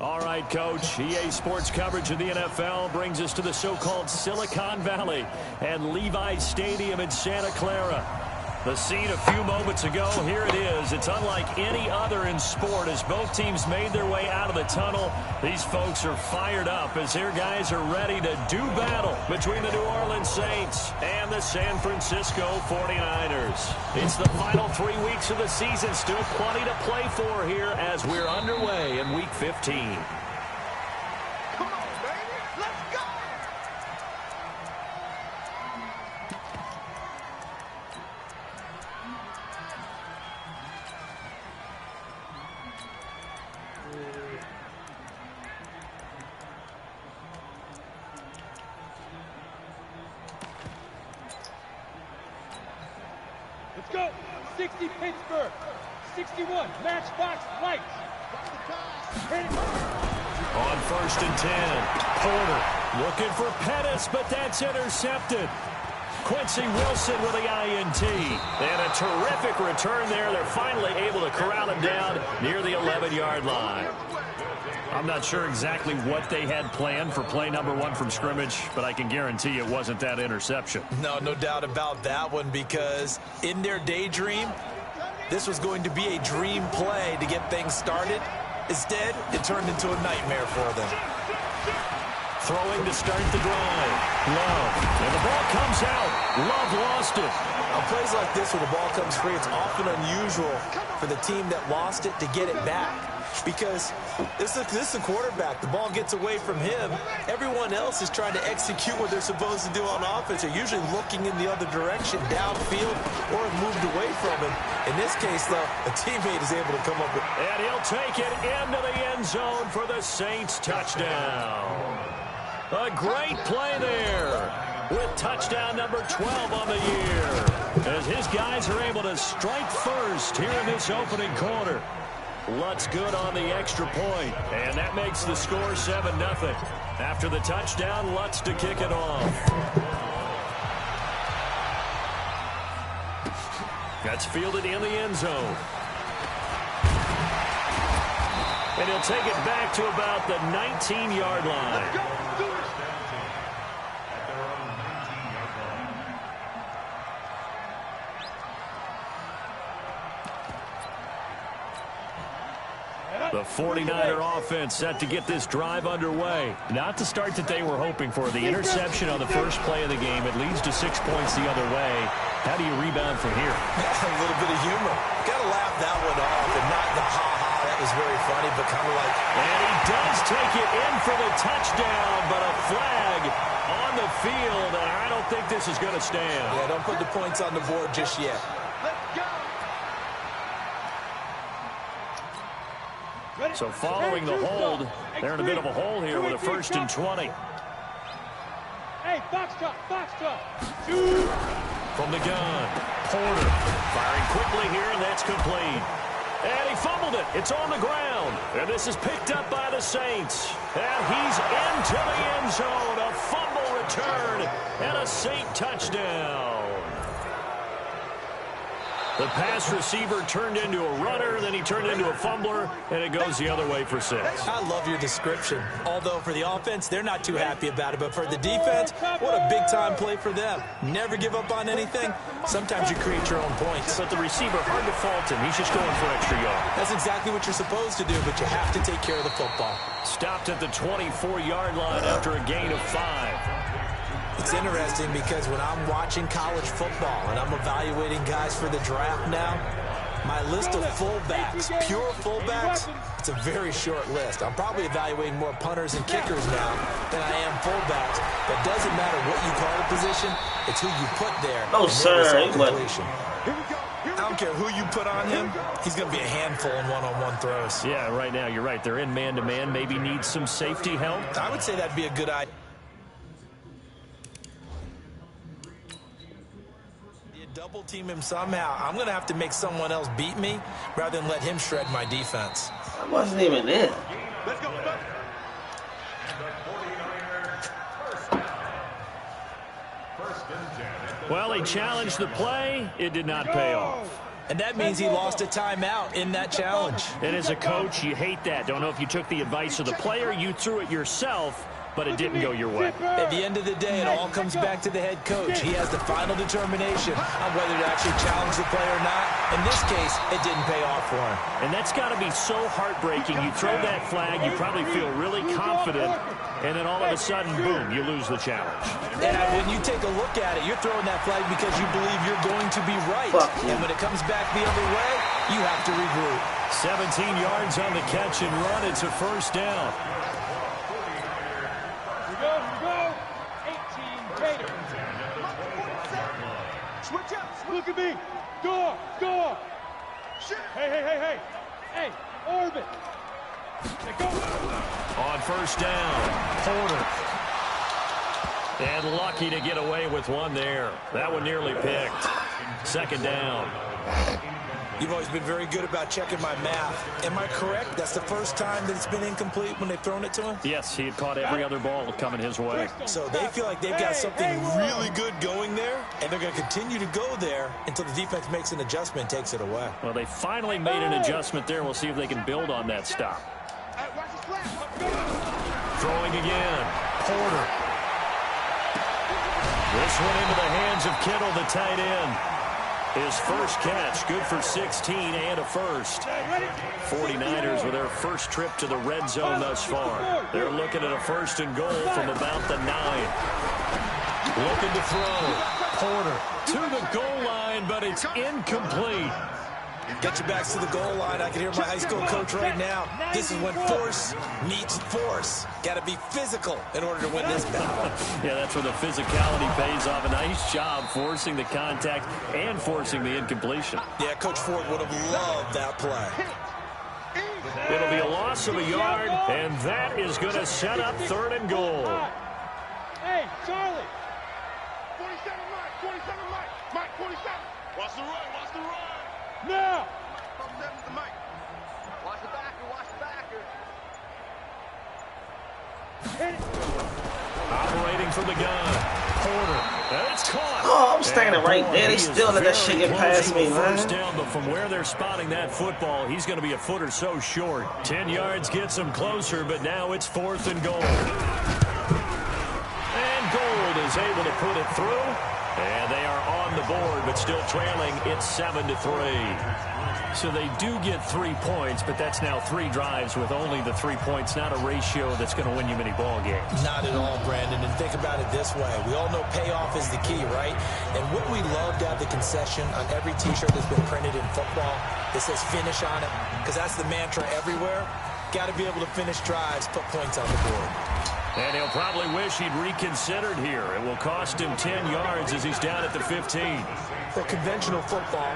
All right, Coach. EA Sports coverage of the NFL brings us to the so-called Silicon Valley and Levi's Stadium in Santa Clara. The scene a few moments ago, here it is. It's unlike any other in sport as both teams made their way out of the tunnel. These folks are fired up as their guys are ready to do battle between the New Orleans Saints and the San Francisco 49ers. It's the final 3 weeks of the season. Still plenty to play for here as we're underway in Week 15. Let's go. 60 Pittsburgh. 61 Matchbox Lights. On 1st and 10, Porter looking for Pettis, but that's intercepted. Quincy Wilson with the INT. And a terrific return there. They're finally able to corral him down near the 11-yard line. I'm not sure exactly what they had planned for play number 1 from scrimmage, but I can guarantee it wasn't that interception. No doubt about that one, because in their daydream, this was going to be a dream play to get things started. Instead, it turned into a nightmare for them. Throwing to start the drive. Love. And the ball comes out. Love lost it. On plays like this where the ball comes free, it's often unusual for the team that lost it to get it back. Because this is a quarterback. The ball gets away from him. Everyone else is trying to execute what they're supposed to do on offense. They're usually looking in the other direction, downfield, or have moved away from him. In this case, though, a teammate is able to come up with... And he'll take it into the end zone for the Saints touchdown. A great play there with touchdown number 12 on the year. As his guys are able to strike first here in this opening quarter. Lutz good on the extra point, and that makes the score 7-0. After the touchdown, Lutz to kick it off. That's fielded in the end zone. And he'll take it back to about the 19-yard line. The 49er offense set to get this drive underway. Not the start that they were hoping for. The interception on the first play of the game. It leads to 6 points the other way. How do you rebound from here? A little bit of humor. Got to laugh that one off and not the ha-ha. That was very funny, but kind of like... And he does take it in for the touchdown, but a flag on the field, and I don't think this is going to stand. Yeah, don't put the points on the board just yet. So following the hold, they're in a bit of a hole here with a 1st and 20. Hey, box top. From the gun, Porter firing quickly here, and that's complete. And he fumbled it. It's on the ground. And this is picked up by the Saints. And he's into the end zone. A fumble return and a Saint touchdown. The pass receiver turned into a runner, then he turned into a fumbler, and it goes the other way for 6. I love your description. Although for the offense, they're not too happy about it. But for the defense, what a big-time play for them. Never give up on anything. Sometimes you create your own points. But the receiver, hard to fault him. He's just going for extra yards. That's exactly what you're supposed to do, but you have to take care of the football. Stopped at the 24-yard line after a gain of 5. It's interesting because when I'm watching college football and I'm evaluating guys for the draft now, my list of fullbacks, pure fullbacks, it's a very short list. I'm probably evaluating more punters and kickers now than I am fullbacks. But it doesn't matter what you call the position, it's who you put there. Oh, sir. I don't care who you put on him, he's going to be a handful in one-on-one throws. Yeah, right now, you're right. They're in man-to-man, maybe need some safety help. I would say that'd be a good idea. Double team him somehow. I'm going to have to make someone else beat me rather than let him shred my defense. I wasn't even there. Let's go. Well, he challenged the play. It did not pay off. And that means he lost a timeout in that challenge. And as a coach, you hate that. Don't know if you took the advice of the player, you threw it yourself, but it didn't go your way. At the end of the day, it all comes back to the head coach. He has the final determination on whether to actually challenge the play or not. In this case, it didn't pay off for him. And that's got to be so heartbreaking. You throw that flag, you probably feel really confident, and then all of a sudden, boom, you lose the challenge. And when you take a look at it, you're throwing that flag because you believe you're going to be right. And when it comes back the other way, you have to regroup. 17 yards on the catch and run. It's a first down. Here we go. 18 Gators. Switch up. Look at me. Score. Hey. Hey, orbit. Go. On first down, Porter. And lucky to get away with one there. That one nearly picked. Second down. You've always been very good about checking my math. Am I correct? That's the first time that it's been incomplete when they've thrown it to him? Yes, he had caught every other ball coming his way. So they feel like they've got something really good going there, and they're going to continue to go there until the defense makes an adjustment and takes it away. Well, they finally made an adjustment there. We'll see if they can build on that stop. Throwing again. Porter. This one into the hands of Kittle, the tight end. His first catch, good for 16 and a first. 49ers with their first trip to the red zone thus far. They're looking at a first and goal from about the 9. Looking to throw. Porter to the goal line, but it's incomplete. Get your backs to the goal line. I can hear my high school coach right now. This is when force meets force. Got to be physical in order to win this battle. Yeah, that's where the physicality pays off. A nice job forcing the contact and forcing the incompletion. Yeah, Coach Ford would have loved that play. It'll be a loss of a yard, and that is going to set up third and goal. Hey, Charlie. 47 Mike, 47. Watch the run. Now. Watch the backer. Hit it. Operating from the gun. Porter. And it's caught. Oh, I'm standing right there. They still let that shit get past me, man. First down, but from where they're spotting that football, he's going to be a foot or so short. 10 yards gets him closer, but now it's fourth and goal. And Gold is able to put it through. And they are on the board, but still trailing. It's 7-3. So they do get 3 points, but that's now 3 drives with only the 3 points, not a ratio that's going to win you many ball games. Not at all, Brandon. And think about it this way. We all know payoff is the key, right? And what we love to have the concession on every T-shirt that's been printed in football that says finish on it, because that's the mantra everywhere. Got to be able to finish drives, put points on the board. And he'll probably wish he'd reconsidered here. It will cost him 10 yards as he's down at the 15. Well, conventional football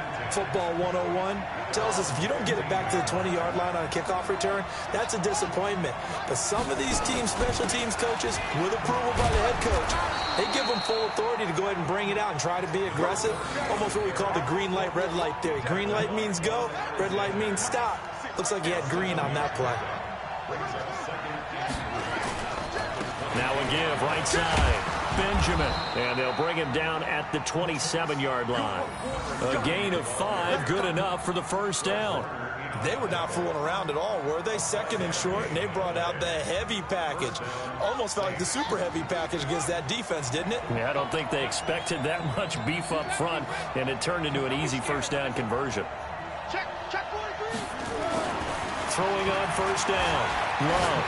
101, tells us if you don't get it back to the 20-yard line on a kickoff return, that's a disappointment. But some of these teams, special teams coaches, with approval by the head coach, they give them full authority to go ahead and bring it out and try to be aggressive. Almost what we call the green light, red light theory. Green light means go, red light means stop. Looks like he had green on that play. Now a give, right side. Benjamin. And they'll bring him down at the 27-yard line. A gain of 5, good enough for the first down. They were not fooling around at all, were they? Second and short, and they brought out the heavy package. Almost felt like the super heavy package against that defense, didn't it? Yeah, I don't think they expected that much beef up front, and it turned into an easy first down conversion. Check 43. Throwing on first down. Love.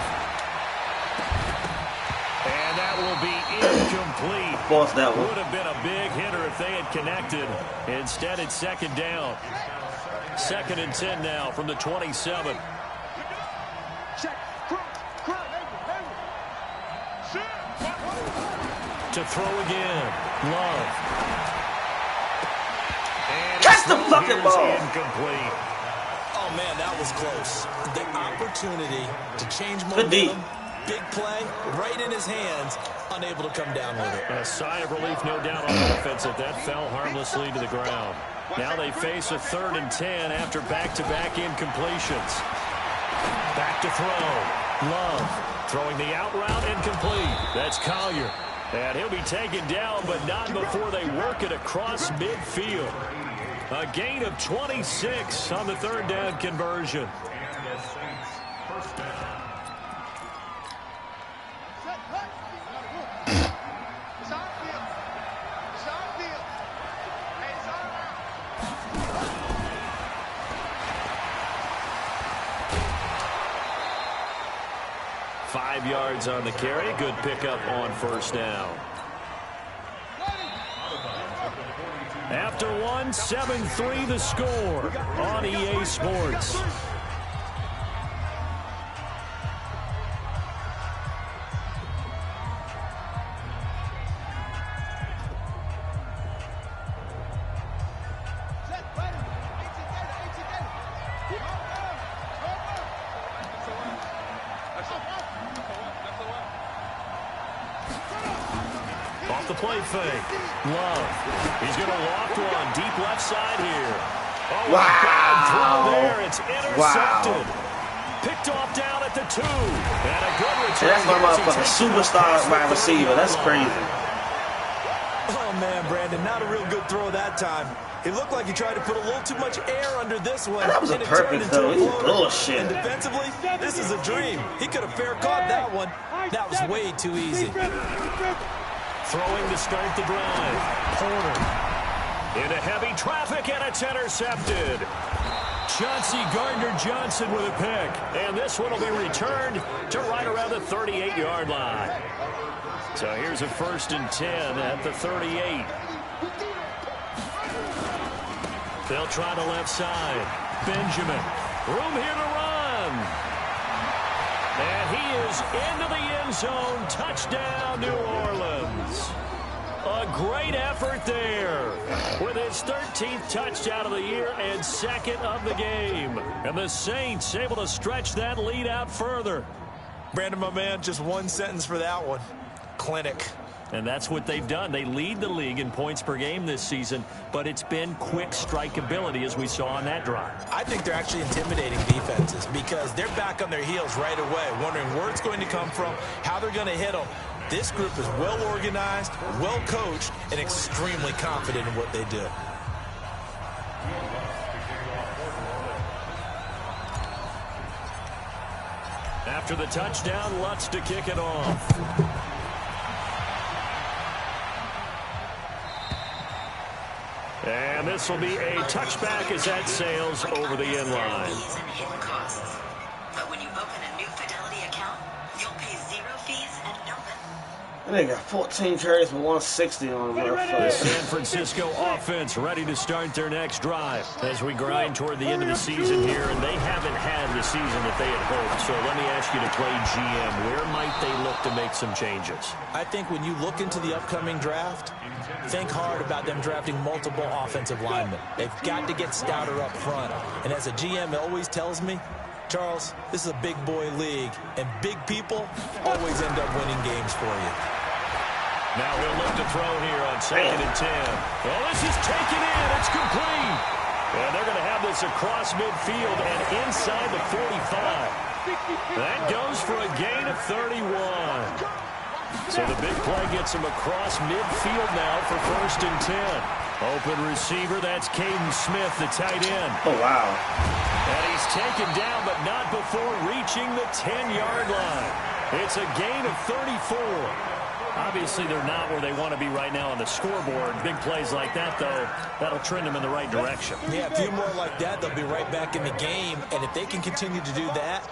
And that will be incomplete. Force that one. Would have been a big hitter if they had connected. Instead, it's second down. 2nd and 10 now from the 27. Check. To throw again. Love. And Catch the fucking ball. Incomplete. Oh, man, that was close. The opportunity to change Good deep. momentum. Big play, right in his hands, unable to come down with it. A sigh of relief, no doubt, on offense if that fell harmlessly to the ground. Now they face a 3rd and 10 after back-to-back incompletions. Back to throw. Love throwing the out route incomplete. That's Collier. And he'll be taken down, but not before they work it across midfield. A gain of 26 on the third down conversion. Yards on the carry. Good pickup on first down. After one, 7-3 the score on EA Sports. Off the play fake. Love. He's going to loft one deep left side here. Oh, bad throw there. It's intercepted. Picked off down at the 2. And a good return. That's my motherfucking superstar wide receiver. That's crazy. Oh, man, Brandon, not a real good throw that time. It looked like he tried to put a little too much air under this one. That was a perfect throw. He's bullshit. And defensively, this is a dream. He could have fair caught that one. That was way too easy. Throwing to start the drive. Porter. Into heavy traffic, and it's intercepted. Chauncey Gardner-Johnson with a pick. And this one will be returned to right around the 38-yard line. So here's a 1st and 10 at the 38. They'll try the left side. Benjamin. Room here to run. And he is into the end zone. Touchdown, New Orleans. A great effort there with his 13th touchdown of the year and 2nd of the game. And the Saints able to stretch that lead out further. Brandon, my man, just one sentence for that one. Clinic. And that's what they've done. They lead the league in points per game this season, but it's been quick strikeability as we saw on that drive. I think they're actually intimidating defenses because they're back on their heels right away, wondering where it's going to come from, how they're going to hit them. This group is well organized, well coached, and extremely confident in what they do. After the touchdown, Lutz to kick it off. And this will be a touchback as that sails over the end line. But when you open a new Fidelity account, you'll pay 0 fees and no They got 14 carries for 160 on them. The San Francisco offense ready to start their next drive as we grind toward the end of the season here, and they haven't had the season that they had hoped. So let me ask you to play GM. Where might they look to make some changes? I think when you look into the upcoming draft, think hard about them drafting multiple offensive linemen. They've got to get stouter up front. And as a GM, it always tells me, Charles, this is a big boy league, and big people always end up winning games for you. Now he'll look to throw here on 2nd and 10. Well, this is taken in. It's complete. And they're going to have this across midfield and inside the 45. That goes for a gain of 31. So the big play gets him across midfield now for 1st and 10. Open receiver, that's Caden Smith, the tight end. Oh, wow. And he's taken down, but not before reaching the 10-yard line. It's a gain of 34. Obviously, they're not where they want to be right now on the scoreboard. Big plays like that, though, that'll trend them in the right direction. Yeah, a few more like that, they'll be right back in the game. And if they can continue to do that,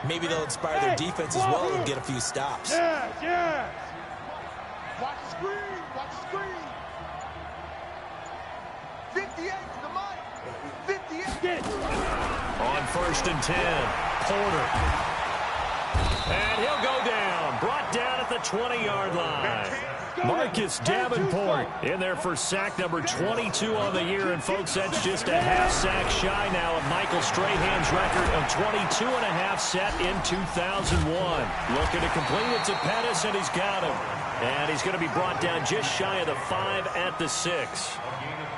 maybe they'll inspire their defense as well and get a few stops. Yeah. Watch the screen. Watch the screen. 58 to the mic. 58. On 1st and 10, Porter. And he'll go down. Brought down at the 20-yard line. Marcus Davenport in there for sack number 22 on the year. And, folks, that's just a half sack shy now of Michael Strahan's record of 22 and a half set in 2001. Looking to complete it to Pettis, and he's got him. And he's going to be brought down just shy of the 5 at the 6.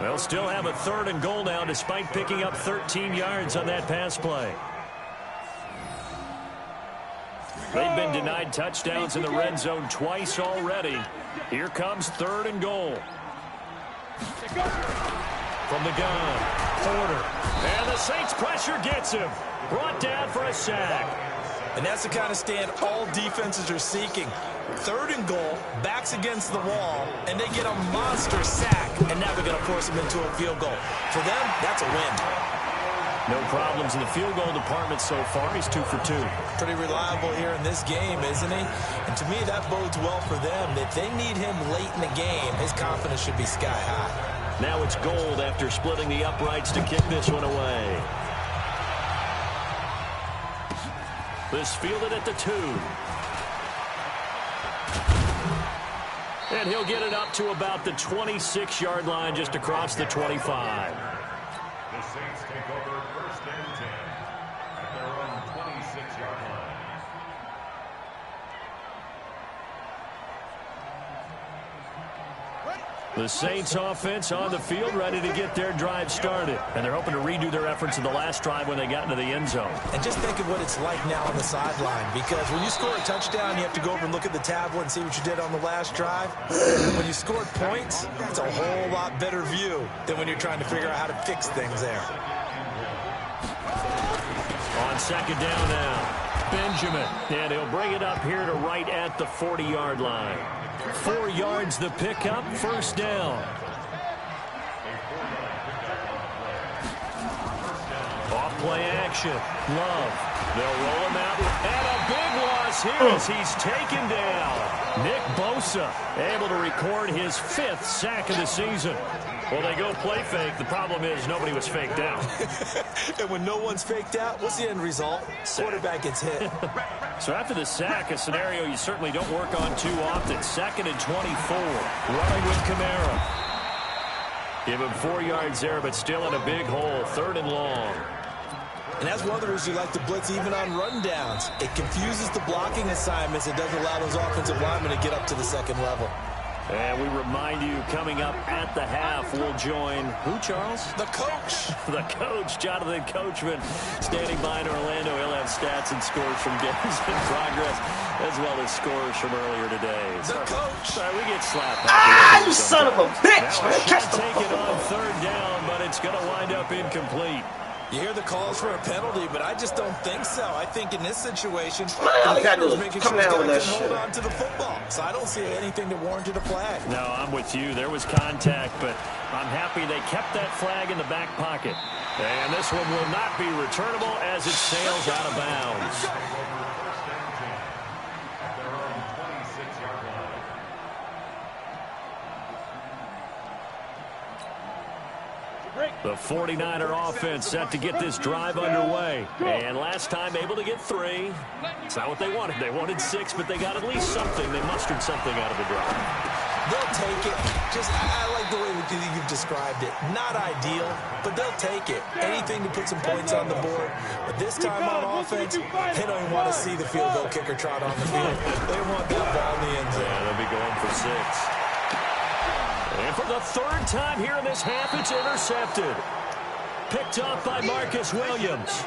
They'll still have a 3rd and goal now despite picking up 13 yards on that pass play. They've been denied touchdowns in the red zone twice already. Here comes 3rd and goal. from the gun. Porter. And the Saints pressure gets him. Brought down for a sack. And that's the kind of stand all defenses are seeking. 3rd and goal, backs against the wall, and they get a monster sack. And now they're going to force them into a field goal. For them, that's a win. No problems in the field goal department so far. He's 2 for 2. Pretty reliable here in this game, isn't he? And to me, that bodes well for them. If they need him late in the game, his confidence should be sky high. Now it's Gold after splitting the uprights to kick this one away. This fielded at the 2. And he'll get it up to about the 26-yard line just across the 25. The Saints take over 1st and 10 at their own 26-yard line. The Saints offense on the field, ready to get their drive started. And they're hoping to redo their efforts in the last drive when they got into the end zone. And just think of what it's like now on the sideline, because when you score a touchdown, you have to go over and look at the tablet and see what you did on the last drive. When you scored points, it's a whole lot better view than when you're trying to figure out how to fix things there. On 2nd down now, Benjamin. And he'll bring it up here to right at the 40-yard line. 4 yards the pickup, 1st down. Off play action. Love. They'll roll him out. And a big loss here as he's taken down. Nick Bosa able to record his 5th sack of the season. Well, they go play fake. The problem is nobody was faked out. And when no one's faked out, what's the end result? Quarterback gets hit. So after the sack, a scenario you certainly don't work on too often. 2nd and 24. Running with Kamara. Give him 4 yards there, but still in a big hole. 3rd and long. And that's one of the reasons you like to blitz even on rundowns. It confuses the blocking assignments. It doesn't allow those offensive linemen to get up to the 2nd level. And we remind you, coming up at the half, we'll join who, Charles? The coach. The coach, Jonathan Coachman, standing by in Orlando. He'll have stats and scores from games in progress, as well as scores from earlier today. The coach. Sorry, we get slapped. You son of a bitch, man. Catch the take it on 3rd down, but it's going to wind up incomplete. You hear the calls for a penalty, but I just don't think so. I think in this situation, all you gotta do is making come sure down with that guys can shit. hold on to the football. So I don't see anything that warranted a flag. No, I'm with you. There was contact, but I'm happy they kept that flag in the back pocket. And this one will not be returnable as it sails out of bounds. The 49er offense set to get this drive underway. And last time able to get 3. It's not what they wanted. They wanted 6, but they got at least something. They mustered something out of the drive. They'll take it. I like the way you've described it. Not ideal, but they'll take it. Anything to put some points on the board. But this time on offense, they don't even want to see the field goal kicker trot on the field. They want that ball in the end zone. Yeah, they'll be going for 6. And for the 3rd time here in this half, it's intercepted. Picked up by Marcus Williams.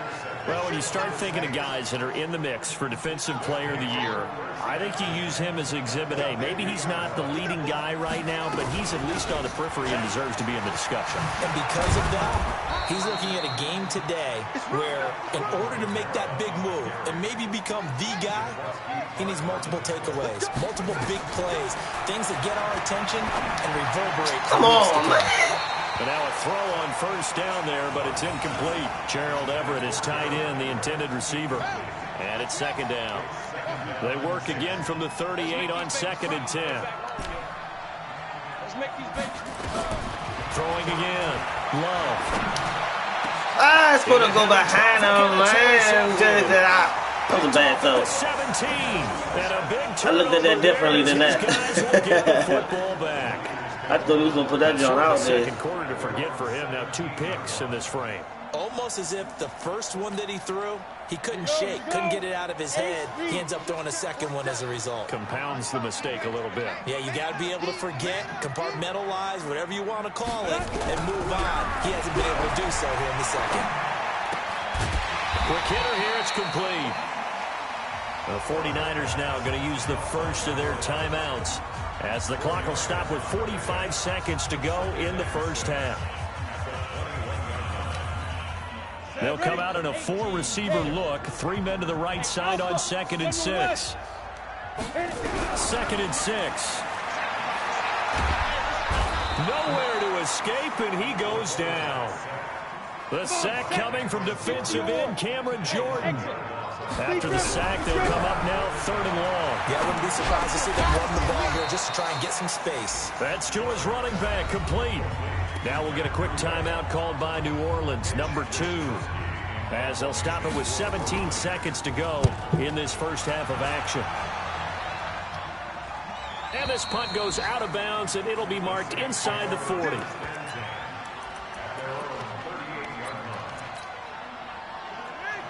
Well, when you start thinking of guys that are in the mix for Defensive Player of the Year, I think you use him as Exhibit A. Maybe he's not the leading guy right now, but he's at least on the periphery and deserves to be in the discussion. And because of that, he's looking at a game today where in order to make that big move and maybe become the guy, he needs multiple takeaways, multiple big plays, things that get our attention and reverberate. Come on, man. And now a throw on 1st down there, but it's incomplete. Gerald Everett is tied in, the intended receiver. And it's 2nd down. They work again from the 38 on 2nd and 10. Let's make these babies. Throwing again. Love. It's going to go behind him, man. That was a bad throw. 17. And a big I looked at that differently than that. Guys will get the football back. I thought he was going to put that joint out there. 2nd quarter to forget for him. Now 2 picks in this frame. Almost as if the first one that he threw, he couldn't shake, couldn't get it out of his head. He ends up throwing a 2nd one as a result. Compounds the mistake a little bit. Yeah, you got to be able to forget, compartmentalize, whatever you want to call it, and move on. He hasn't been able to do so here in the 2nd. Quick hitter here, it's complete. The 49ers now going to use the first of their timeouts as the clock will stop with 45 seconds to go in the 1st half. They'll come out in a 4-receiver look. 3 men to the right side on 2nd and 6. 2nd and 6. Nowhere to escape, and he goes down. The sack coming from defensive end Cameron Jordan. After the sack, they'll come up now 3rd and long. Yeah, I wouldn't be surprised to see them run the ball here just to try and get some space. That's to his running back, complete. Now we'll get a quick timeout called by New Orleans, number 2. As they'll stop it with 17 seconds to go in this first half of action. And this punt goes out of bounds, and it'll be marked inside the 40.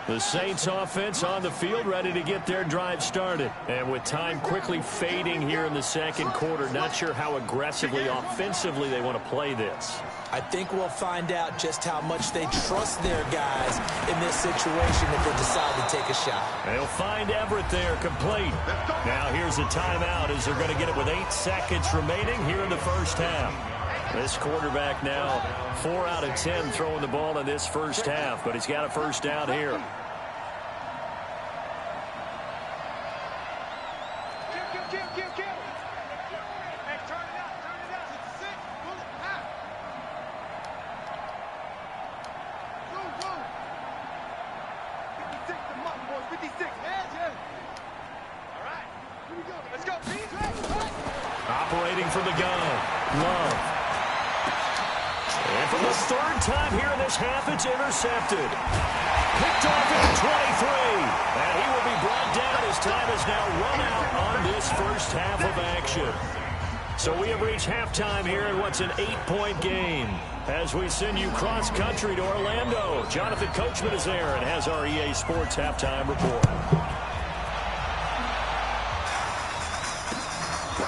The Saints offense on the field, ready to get their drive started. And with time quickly fading here in the second quarter, not sure how aggressively, offensively they want to play this. I think we'll find out just how much they trust their guys in this situation if they decide to take a shot. They'll find Everett there, complete. Now here's a timeout as they're going to get it with 8 seconds remaining here in the first half. This quarterback now 4 out of 10 throwing the ball in this first half, but he's got a first down here. Operating from the gun, Love. And for the 3rd time here in this half, it's intercepted. Picked off at the 23. And he will be brought down as time has now run out on this first half of action. So we have reached halftime here in what's an 8-point game. As we send you cross-country to Orlando, Jonathan Coachman is there and has our EA Sports halftime report.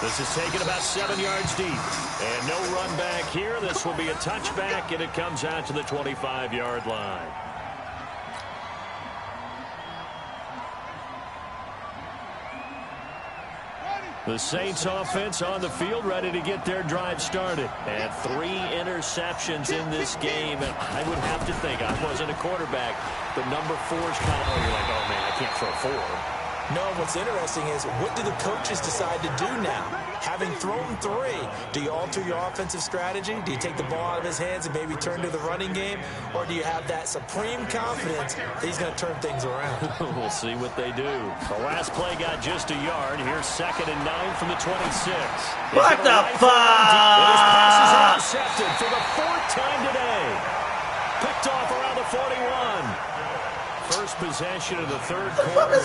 This is taken about 7 yards deep. And no run back here. This will be a touchback, and it comes out to the 25-yard line. The Saints offense on the field, ready to get their drive started. And 3 interceptions in this game. And I would have to think, I wasn't a quarterback, but number 4 is kind of, you're like, oh, man, I can't throw 4. No, what's interesting is what do the coaches decide to do now? Having thrown 3, do you alter your offensive strategy? Do you take the ball out of his hands and maybe turn to the running game? Or do you have that supreme confidence that he's going to turn things around? We'll see what they do. The last play got just a yard. Here's 2nd and 9 from the 26. What the fuck? His pass is intercepted for the 4th time today. Picked off around the 41. First possession of the 3rd quarter.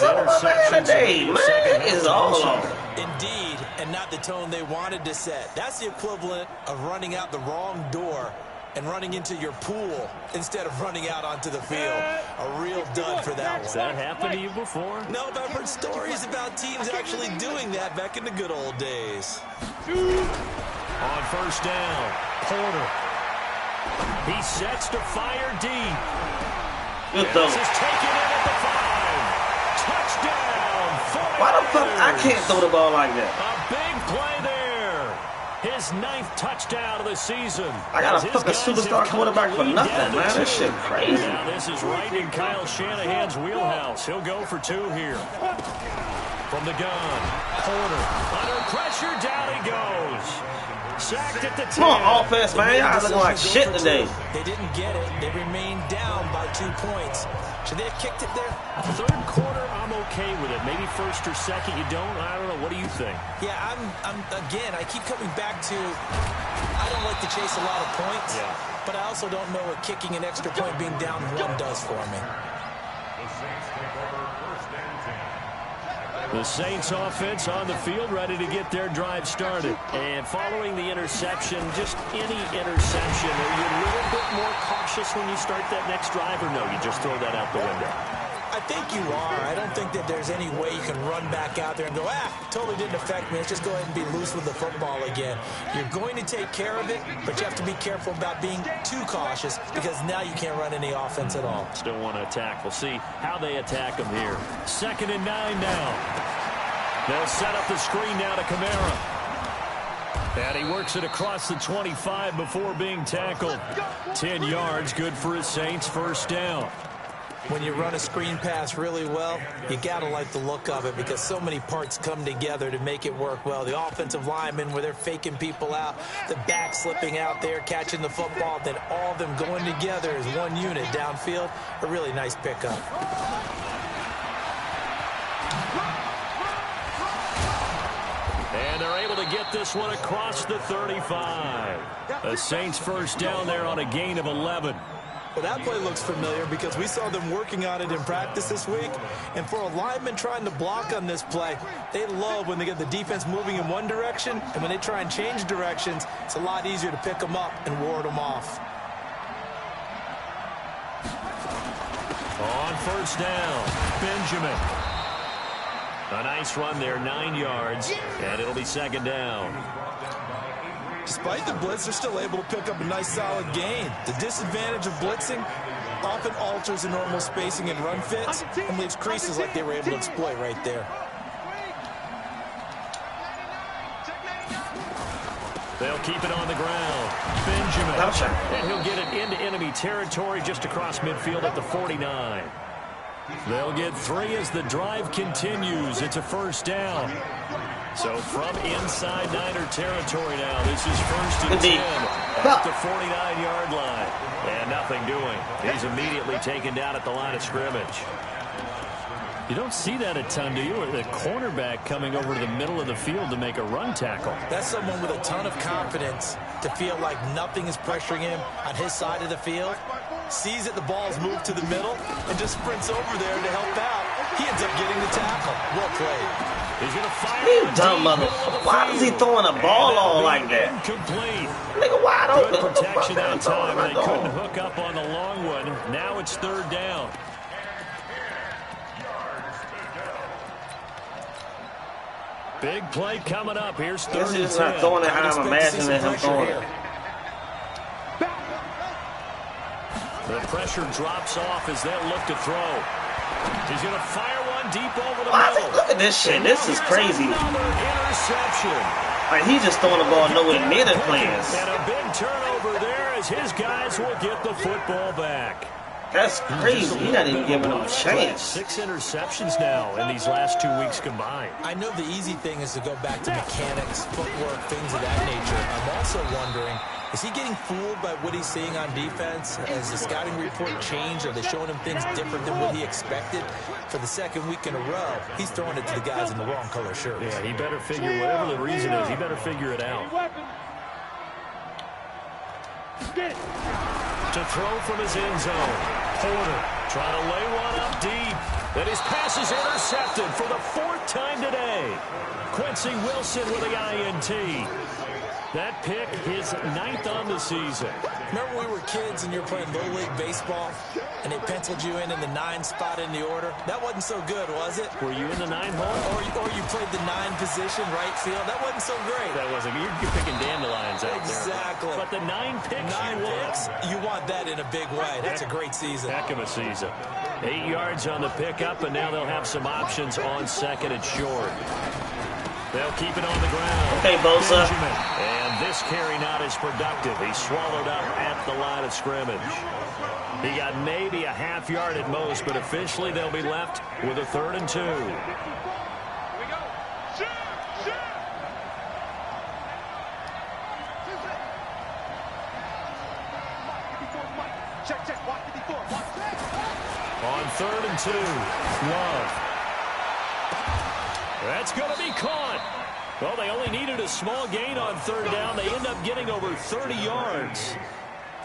Today, man, is all on. Indeed, and not the tone they wanted to set. That's the equivalent of running out the wrong door and running into your pool instead of running out onto the field. A real dud for that one. Has that happened to you before? No, but I've heard stories about teams actually doing that back in the good old days. On first down, Porter. He sets to fire deep. Good throw. This is taken in at the 5. Touchdown. Why the fuck I can't throw the ball like that? A big play there. His 9th touchdown of the season. I got a fucking superstar quarterback for nothing, man. This shit crazy. Now this is right in Kyle Shanahan's wheelhouse. He'll go for 2 here. From the gun, Porter. Under pressure, down he goes. Sacked at the 10. Come on, offense, man. Y'all looking like shit today. They didn't get it. They remained down by 2 points. Should they have kicked it there? 3rd quarter, I'm okay with it. Maybe 1st or 2nd, you don't. I don't know. What do you think? Yeah, again, I keep coming back to I don't like to chase a lot of points, but I also don't know what kicking an extra point being down 1 does for me. The Saints offense on the field, ready to get their drive started. And following the interception, just any interception, are you a little bit more cautious when you start that next drive, or no, you just throw that out the window? I think you are. I don't think that there's any way you can run back out there and go, totally didn't affect me. Let's just go ahead and be loose with the football again. You're going to take care of it, but you have to be careful about being too cautious because now you can't run any offense at all. Still want to attack. We'll see how they attack them here. 2nd and 9 now. They'll set up the screen now to Kamara. And he works it across the 25 before being tackled. 10 yards, good for his Saints, first down. When you run a screen pass really well, you got to like the look of it because so many parts come together to make it work well. The offensive linemen, where they're faking people out, the back slipping out there, catching the football, then all of them going together as one unit downfield. A really nice pickup. And they're able to get this one across the 35. The Saints first down there on a gain of 11. Well, that play looks familiar because we saw them working on it in practice this week. And for a lineman trying to block on this play, they love when they get the defense moving in one direction, and when they try and change directions, it's a lot easier to pick them up and ward them off. On first down, Benjamin. A nice run there, 9 yards, and it'll be second down. Despite the blitz, they're still able to pick up a nice solid gain. The disadvantage of blitzing often alters the normal spacing and run fits and leaves creases like they were able to exploit right there. They'll keep it on the ground. Benjamin. And he'll get it into enemy territory just across midfield at the 49. They'll get 3 as the drive continues. It's a first down. So from inside Niner territory now, this is first and 10 at the 49-yard line. And nothing doing. He's immediately taken down at the line of scrimmage. You don't see that a ton, do you? Or the cornerback coming over to the middle of the field to make a run tackle. That's someone with a ton of confidence to feel like nothing is pressuring him on his side of the field. Sees that the ball's moved to the middle and just sprints over there to help out. He ends up getting the tackle. Well played. He's going to fire. You dumb motherfucker. Why is he throwing a ball on like that? Incomplete. Nigga wide open. Good protection that time. They couldn't hook up on the long one. Now it's third down. Big play coming up. Here's third and 10. He's just not throwing it how I'm imagining him throwing it. The pressure drops off as they look to throw. He's going to fire one deep over the middle. Look at this shit. This is crazy. Another interception. Like, he's just throwing the ball nowhere near the players. And a big turnover there as his guys will get the football back. That's crazy. He's not even giving them a chance. 6 interceptions now in these last 2 weeks combined. I know the easy thing is to go back to mechanics, footwork, things of that nature. I'm also wondering, is he getting fooled by what he's seeing on defense? Has the scouting report changed? Are they showing him things different than what he expected? For the second week in a row, he's throwing it to the guys in the wrong color shirts. Yeah, he better figure, whatever the reason is, he better figure it out. To throw from his end zone. Porter trying to lay one up deep. And his pass is intercepted for the 4th time today. Quincy Wilson with the INT. That pick, his 9th on the season. Remember we were kids and you were playing Little League Baseball and they penciled you in the 9 spot in the order? That wasn't so good, was it? Were you in the 9 hole? Or you played the 9 position, right field? That wasn't so great. That wasn't. You're picking dandelions out exactly. there. But the 9 picks, 9 picks, you want that in a big way. That's a great season. Heck of a season. 8 yards on the pickup, and now they'll have some options on second and short. They'll keep it on the ground. Okay, Bosa. Benjamin. And this carry not as productive. He's swallowed up at the line of scrimmage. He got maybe a half yard at most, but officially they'll be left with a 3rd and 2. On 3rd and 2, Love. That's going to be caught. Well, they only needed a small gain on 3rd down. They end up getting over 30 yards.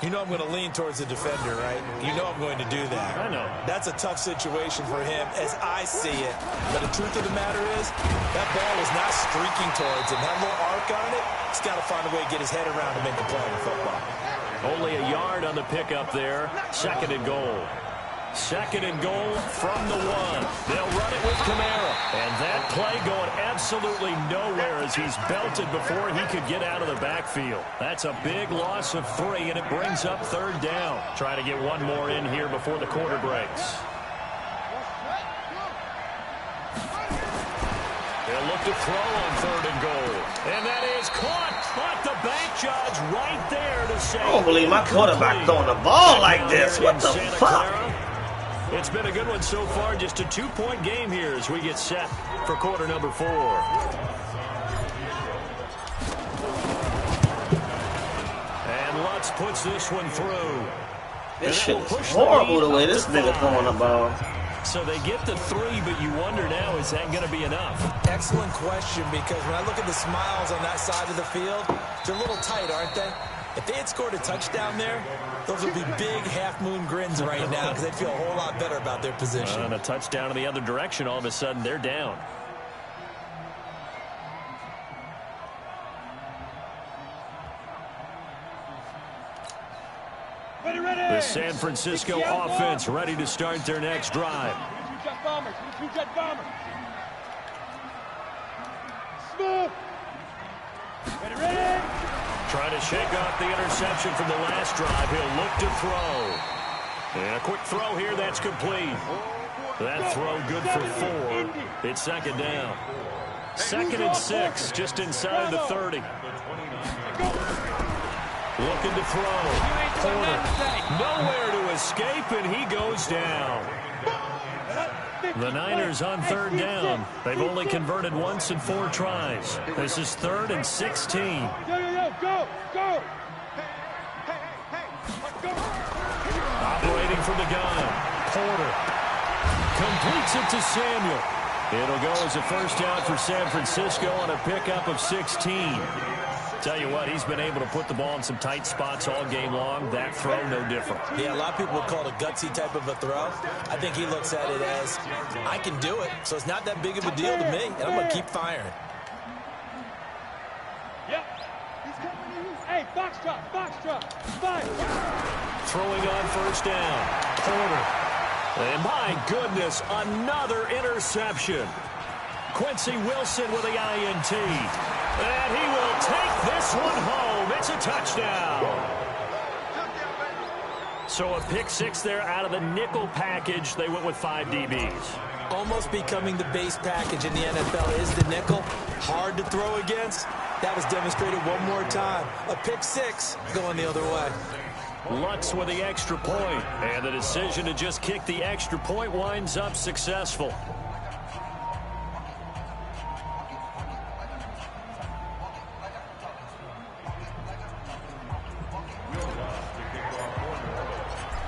You know I'm going to lean towards the defender, right? You know I'm going to do that. I know. That's a tough situation for him as I see it. But the truth of the matter is, that ball was not streaking towards him. That little arc on it, he's got to find a way to get his head around to make a play in football. Only a yard on the pickup there. 2nd and goal. 2nd and goal from the 1. They'll run it with Kamara. And that play going absolutely nowhere as he's belted before he could get out of the backfield. That's a big loss of 3, and it brings up 3rd down. Try to get one more in here before the quarter breaks. They'll look to throw on 3rd and goal. And that is caught. But the bank judge right there to say. I don't believe my quarterback throwing the ball like this. What the fuck? It's been a good one so far. Just a 2-point game here as we get set for quarter number 4. And Lutz puts this one through. This shit is horrible the way this nigga throwing the ball. So they get the 3, but you wonder now, is that going to be enough? Excellent question, because when I look at the smiles on that side of the field, they're a little tight, aren't they? If they had scored a touchdown there, those would be big half-moon grins right now because they'd feel a whole lot better about their position. And a touchdown in the other direction, all of a sudden, they're down. The San Francisco offense ready to start their next drive. Two-jet bombers. Two-jet bombers. Smooth. Ready. Trying to shake off the interception from the last drive. He'll look to throw. And a quick throw here. That's complete. That throw good for 4. It's 2nd down. 2nd and 6, just inside the 30. Looking to throw. Porter. Nowhere to escape, and he goes down. The Niners on 3rd down. They've only converted once in 4 tries. This is 3rd and 16. Go. Operating from the gun. Porter completes it to Samuel. It'll go as a first down for San Francisco on a pickup of 16. Tell you what, he's been able to put the ball in some tight spots all game long. That throw, no different. Yeah, a lot of people would call it a gutsy type of a throw. I think he looks at it as, I can do it, so it's not that big of a deal to me, and I'm going to keep firing. Yep. Hey, box drop. Fire. Throwing on first down. Porter. And my goodness, another interception. Quincy Wilson with the INT. And he will take this one home. It's a touchdown. So a pick 6 there out of the nickel package. They went with 5 DBs. Almost becoming the base package in the NFL is the nickel. Hard to throw against. That was demonstrated one more time. A pick 6 going the other way. Lutz with the extra point. And the decision to just kick the extra point winds up successful.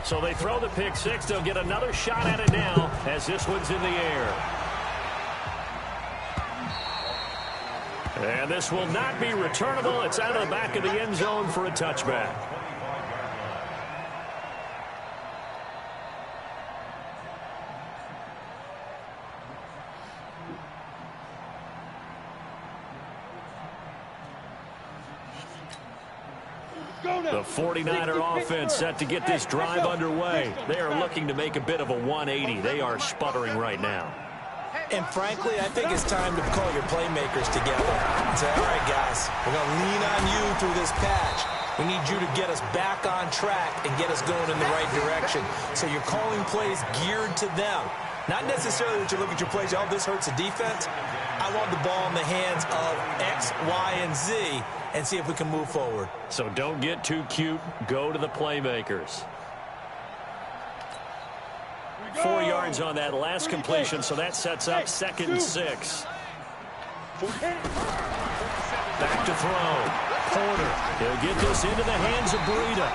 So they throw the pick 6. They'll get another shot at it now as this one's in the air. And this will not be returnable. It's out of the back of the end zone for a touchback. The 49er offense set to get this drive underway. They are looking to make a bit of a 180. They are sputtering right now. And frankly, I think it's time to call your playmakers together and say, all right, guys, we're going to lean on you through this patch. We need you to get us back on track and get us going in the right direction. So you're calling plays geared to them. Not necessarily that you look at your plays, oh, this hurts the defense. I want the ball in the hands of X, Y, and Z and see if we can move forward. So don't get too cute. Go to the playmakers. 4 yards on that last completion, so that sets up 2nd and 6. Back to throw. Porter. He'll get this into the hands of Breida.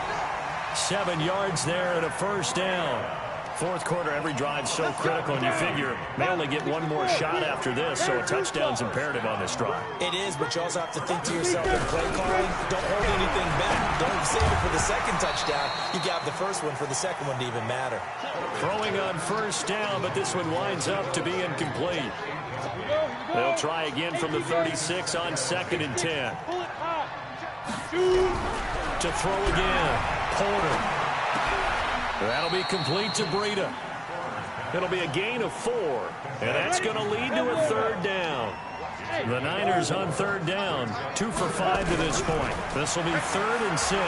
7 yards there and a first down. Fourth quarter, every drive so critical, and you figure they only get one more shot after this, so a touchdown's imperative on this drive. It is, but you also have to think to yourself in play calling, don't hold anything back. Don't save it for the second touchdown. You got the first one for the second one to even matter. Throwing on first down, but this one winds up to be incomplete. They'll try again from the 36 on 2nd and 10. To throw again. Porter. That'll be complete to Breida. It'll be a gain of 4, and that's going to lead to a 3rd down. The Niners on 3rd down, 2 for 5 to this point. This will be 3rd and 6.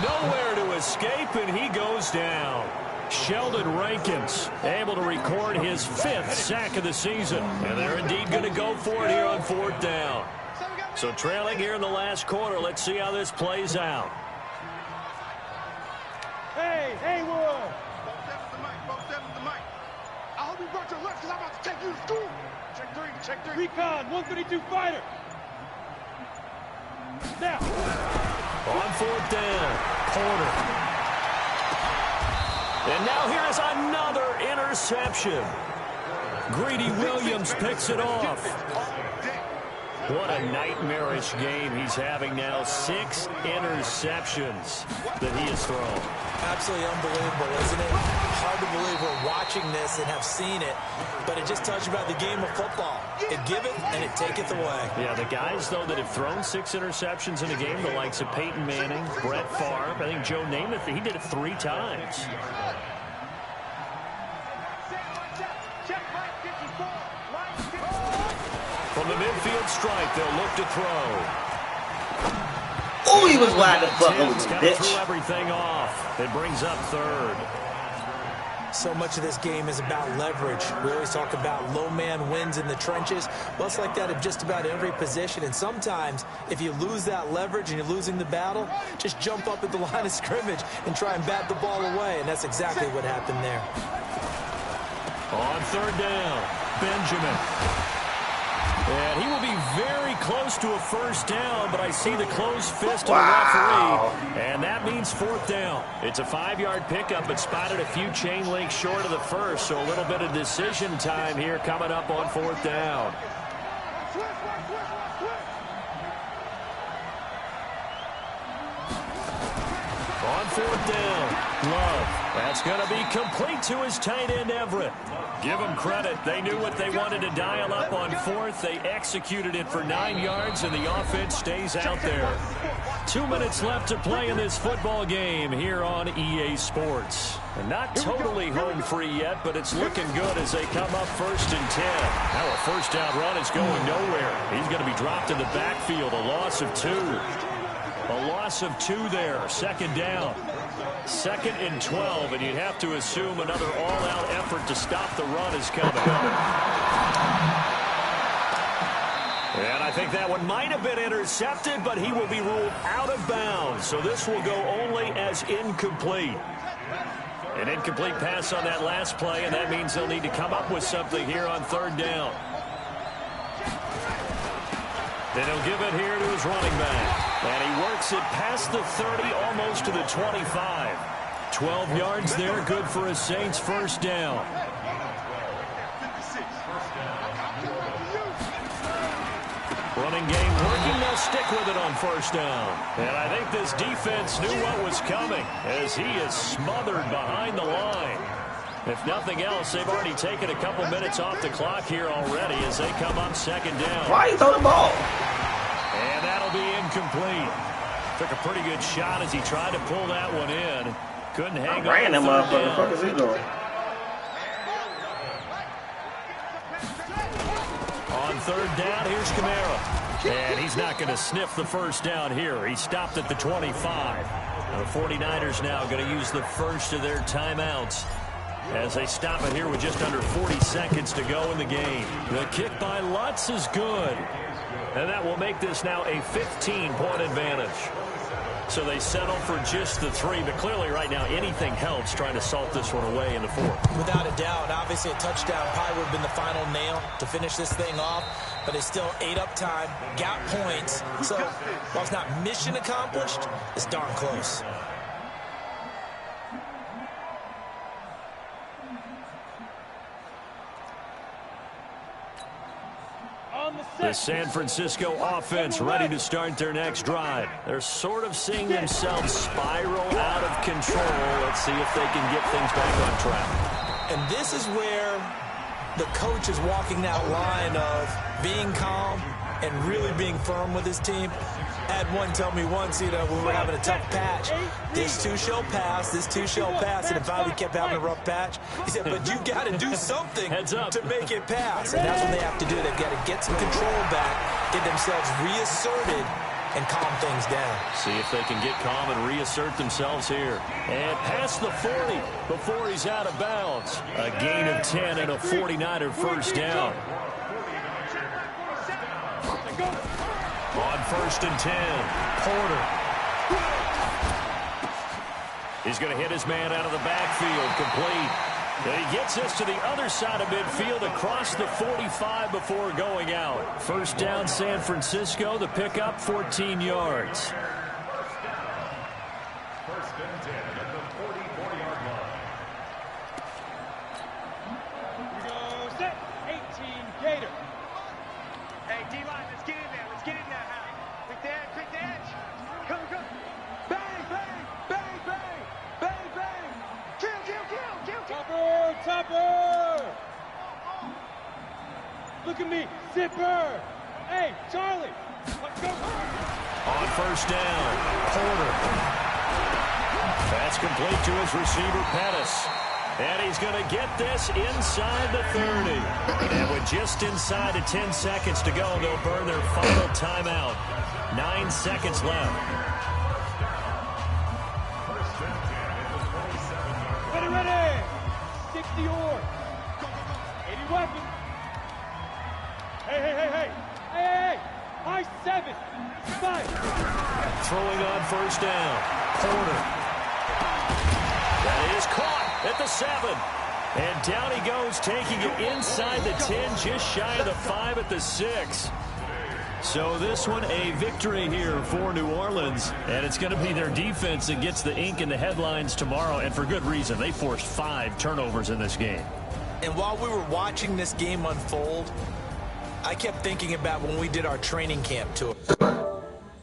Nowhere to escape, and he goes down. Sheldon Rankins able to record his 5th sack of the season. And they're indeed going to go for it here on 4th down. So trailing here in the last quarter. Let's see how this plays out. Hey, Haywood! Both steps to the mic. I hope you brought your lunch because I'm about to take you to school. Check three. Recon, 132 fighter. Now. On 4th down, Porter. And now here is another interception. Greedy Williams picks it off. What a nightmarish game he's having now. 6 interceptions that he has thrown. Absolutely unbelievable, isn't it? Hard to believe we're watching this and have seen it, but it just tells you about the game of football. It giveth and it taketh away. Yeah, the guys, though, that have thrown 6 interceptions in a game, the likes of Peyton Manning, Brett Favre, I think Joe Namath, he did it 3 times. From the midfield stripe, they'll look to throw. Oh, he was wide the fuck over the Threw bitch. everything off. It brings up 3rd. So much of this game is about leverage. We always talk about low man wins in the trenches. Well, it's like that in just about every position. And sometimes, if you lose that leverage and you're losing the battle, just jump up at the line of scrimmage and try and bat the ball away. And that's exactly what happened there. On 3rd down, Benjamin. And he will be very close to a 1st down, but I see the closed fist of the referee, and that means 4th down. It's a 5-yard pickup, but spotted a few chain links short of the 1st, so a little bit of decision time here coming up on 4th down. On 4th down, Love. That's going to be complete to his tight end, Everett. Give them credit. They knew what they wanted to dial up on 4th. They executed it for 9 yards, and the offense stays out there. 2 minutes left to play in this football game here on EA Sports. And not totally home free yet, but it's looking good as they come up 1st and 10. Now a 1st down run is going nowhere. He's going to be dropped in the backfield. A loss of 2. A loss of 2 there. 2nd down. 2nd and 12, and you'd have to assume another all-out effort to stop the run is coming. And I think that one might have been intercepted, but he will be ruled out of bounds. So this will go only as incomplete. An incomplete pass on that last play, and that means they'll need to come up with something here on 3rd down. Then he'll give it here to his running back. And he works it past the 30, almost to the 25. 12 yards there, good for a Saints 1st down. Running game working, they'll stick with it on 1st down. And I think this defense knew what was coming as he is smothered behind the line. If nothing else, they've already taken a couple minutes off the clock here already as they come up 2nd down. Why you throw the ball? And that'll be incomplete. Took a pretty good shot as he tried to pull that one in. Couldn't hang on. Ran him up. What the fuck is he doing? On 3rd down, here's Kamara. And he's not going to sniff the 1st down here. He stopped at the 25. The 49ers now going to use the first of their timeouts as they stop it here with just under 40 seconds to go in the game. The kick by Lutz is good. And that will make this now a 15-point advantage. So they settle for just the 3, but clearly right now anything helps trying to salt this one away in the 4th. Without a doubt, obviously a touchdown probably would have been the final nail to finish this thing off, but it's still 8 up time, got points, so while it's not mission accomplished, it's darn close. The San Francisco offense ready to start their next drive. They're sort of seeing themselves spiral out of control. Let's see if they can get things back on track. And this is where the coach is walking that line of being calm and really being firm with his team. I had one tell me once, when we were having a tough patch, this too shall pass, this too shall pass, and if we kept having a rough patch, he said, but you got to do something to make it pass. And that's what they have to do. They've got to get some control back, get themselves reasserted, and calm things down. See if they can get calm and reassert themselves here. And past the 40 before he's out of bounds. A gain of 10 and a 49er first down. On 1st and 10, Porter. He's going to hit his man out of the backfield, complete. And he gets us to the other side of midfield across the 45 before going out. First down, San Francisco. The pickup, 14 yards. First and 10 at the 44-yard line. Here we go, set, 18, Gator. Hey, D-line, let's get in there. Let's get in there, Hal. Quick the edge. Come. Bang, bang, bang, bang, bang, bang. Kill. Topper. Look at me, Zipper. Hey, Charlie. Let's go. On first down, Porter. That's complete to his receiver, Pettis. And he's going to get this inside the 30. And with just inside of 10 seconds to go, they'll burn their final timeout. 9 seconds left. Ready. 60 oars. 80 weapons. Hey. High 7. 5. Throwing on first down, Porter. That is caught at the 7. And down he goes, taking it inside the 10, just shy of the 5 at the 6. So this one, a victory here for New Orleans. And it's going to be their defense that gets the ink in the headlines tomorrow, and for good reason. They forced 5 turnovers in this game. And while we were watching this game unfold, I kept thinking about when we did our training camp tour.